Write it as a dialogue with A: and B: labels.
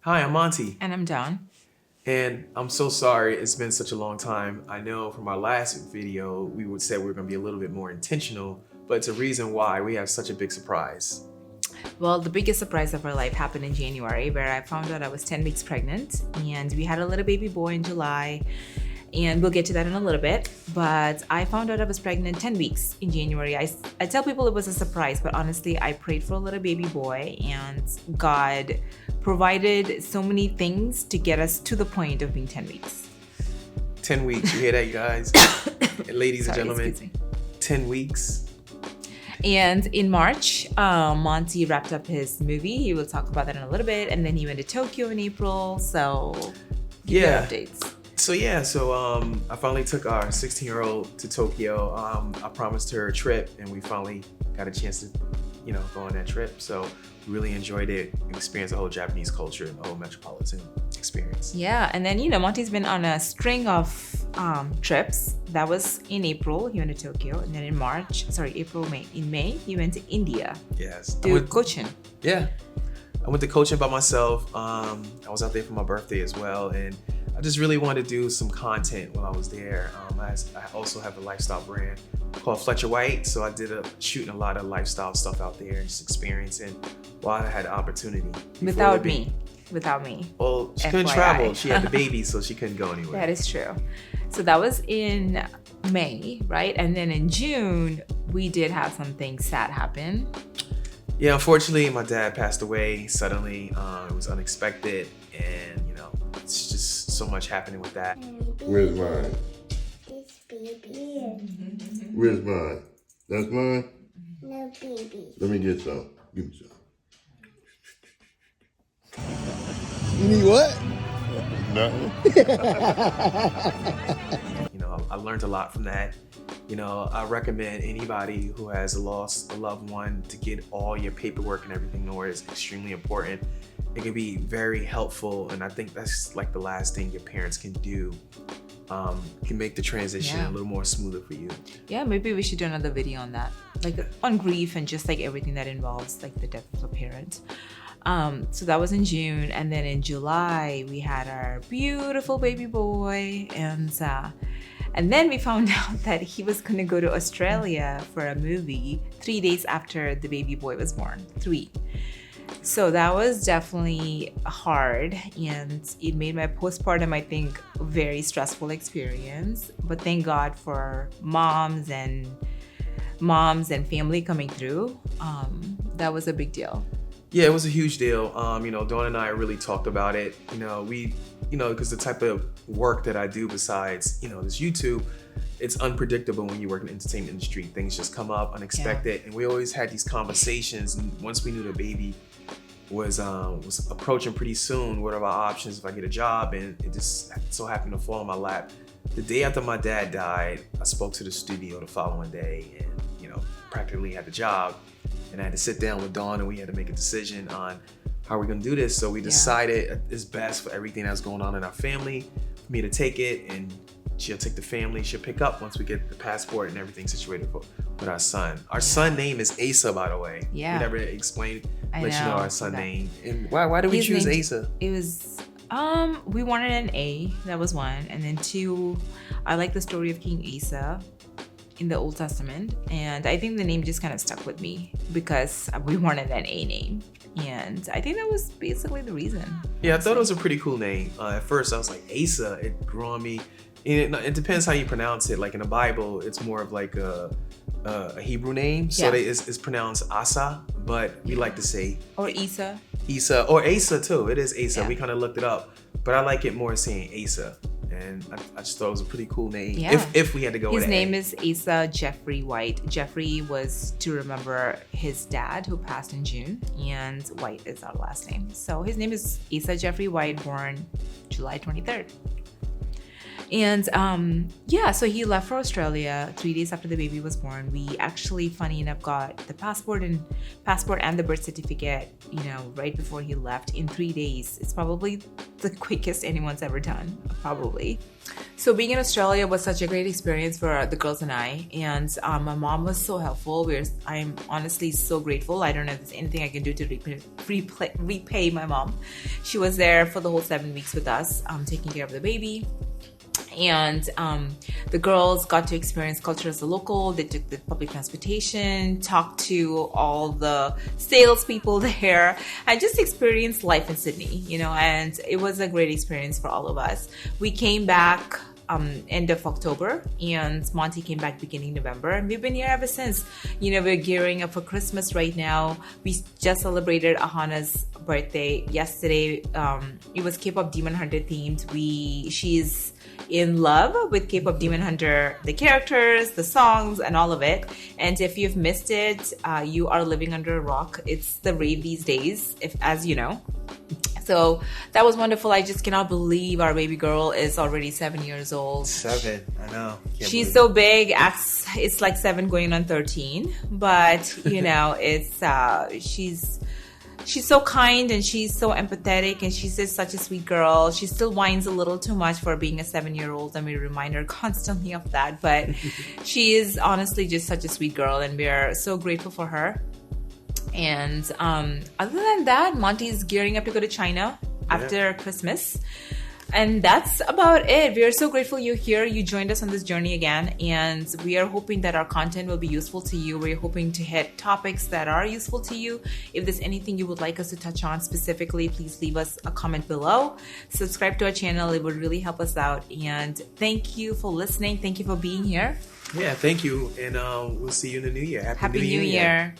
A: Hi, I'm Monty,
B: And I'm Dawn.
A: and I'm so sorry it's been such a long time. I know from our last video, we would say we are going to be a little bit more intentional, but it's a reason why we have such a big surprise.
B: Well, the biggest surprise of our life happened in January, where I found out I was 10 weeks pregnant, and we had a little baby boy in July, and we'll get to that in a little bit. But I found out I was pregnant 10 weeks in January. I tell people it was a surprise, but honestly, I prayed for a little baby boy, and God provided so many things to get us to the point of being 10 weeks.
A: 10 weeks, you hear that, you guys? Ladies and gentlemen, 10 weeks.
B: And in March, Monty wrapped up his movie. He will talk about that in a little bit. And then he went to Tokyo in April. So,
A: Yeah.
B: updates.
A: So I finally took our 16-year-old to Tokyo. I promised her a trip, and we finally got a chance to, go on that trip. So we really enjoyed it and experienced the whole Japanese culture and the whole metropolitan experience.
B: Yeah, and then Monty's been on a string of trips. That was in April. He went to Tokyo, and then in May. In May, he went to India.
A: Yes.
B: To Cochin.
A: Yeah. I went to Cochin by myself. I was out there for my birthday as well, and I just really wanted to do some content while I was there. I also have a lifestyle brand called Fletcher White, so I did shooting a lot of lifestyle stuff out there and just experiencing while I had the opportunity.
B: Without me.
A: Well, she couldn't
B: FYI.
A: travel. She had the baby, so she couldn't go anywhere.
B: That is true. So that was in May, right? And then in June, we did have something sad happen.
A: Yeah, unfortunately, my dad passed away suddenly. It was unexpected, and it's just so much happening with that.
C: Where's mine?
D: This baby.
C: Where's mine? That's mine?
D: No baby.
C: Let me get some. Give me some. You need what? Nothing.
A: I learned a lot from that. I recommend anybody who has lost a loved one to get all your paperwork and everything in order. It's extremely important. It can be very helpful, and I think that's like the last thing your parents can do. Can make the transition a little more smoother for you.
B: Yeah, maybe we should do another video on that, like on grief and just like everything that involves like the death of a parent. So that was in June, and then in July we had our beautiful baby boy, and then we found out that he was gonna go to Australia for a movie 3 days after the baby boy was born. 3. So that was definitely hard, and it made my postpartum, I think, a very stressful experience. But thank God for moms and family coming through. That was a big deal.
A: Yeah, it was a huge deal. Dawn and I really talked about it. Because the type of work that I do besides, this YouTube, it's unpredictable when you work in the entertainment industry. Things just come up unexpected. Yeah. And we always had these conversations. And once we knew the baby was approaching pretty soon, what are our options if I get a job? And it just so happened to fall in my lap. The day after my dad died, I spoke to the studio the following day and, practically had the job. And I had to sit down with Dawn and we had to make a decision on how we're gonna do this. So we decided it's best for everything that's going on in our family for me to take it, and she'll take the family. She'll pick up once we get the passport and everything situated with our son. Our son name is Asa, by the way.
B: Yeah.
A: We never explained,
B: I
A: let you know our son name. And why did we
B: His
A: choose
B: name-
A: Asa?
B: It was we wanted an A, that was one, and then 2, I like the story of King Asa in the Old Testament, and I think the name just kind of stuck with me because we wanted an A name, and I think that was basically the reason.
A: Yeah, I thought it was a pretty cool name. At first I was like, Asa, it grew on me. And it depends how you pronounce it. Like in the Bible, it's more of like a Hebrew name, so it's pronounced Asa, but we like to say
B: Or Isa.
A: Isa, or Asa too. It is Asa.
B: Yeah.
A: We kind of looked it up, but I like it more saying Asa. And I just thought it was a pretty cool name.
B: Yeah.
A: If we had to go with
B: His
A: an
B: name
A: A.
B: is Asa Jeffrey White. Jeffrey was to remember his dad who passed in June, and White is our last name. So his name is Asa Jeffrey White, born July 23rd. And yeah, so he left for Australia 3 days after the baby was born. We actually, funny enough, got the passport and the birth certificate, right before he left in 3 days. It's probably the quickest anyone's ever done, probably. So being in Australia was such a great experience for the girls and I, and my mom was so helpful. I'm honestly so grateful. I don't know if there's anything I can do to repay my mom. She was there for the whole 7 weeks with us, taking care of the baby. And the girls got to experience culture as a local. They took the public transportation, talked to all the salespeople there, and just experienced life in Sydney, and it was a great experience for all of us. We came back end of October, and Monty came back beginning November, and we've been here ever since. We're gearing up for Christmas right now. We just celebrated Ahana's birthday yesterday. It was K-pop Demon Hunter themed. She's in love with K-pop Demon Hunter, the characters, the songs, and all of it. And if you've missed it, you are living under a rock. It's the rave these days, as you know. So that was wonderful. I just cannot believe our baby girl is already 7 years old.
A: 7, I know.
B: She's so big. It's like 7 going on 13. But, she's so kind, and she's so empathetic, and she's just such a sweet girl. She still whines a little too much for being a 7-year-old, and we remind her constantly of that. But she is honestly just such a sweet girl, and we are so grateful for her. And other than that, Monty's gearing up to go to China after Christmas. And that's about it. We are so grateful you're here. You joined us on this journey again. And we are hoping that our content will be useful to you. We're hoping to hit topics that are useful to you. If there's anything you would like us to touch on specifically, please leave us a comment below. Subscribe to our channel. It would really help us out. And thank you for listening. Thank you for being here.
A: Yeah, thank you. And we'll see you in the new year.
B: Happy New Year.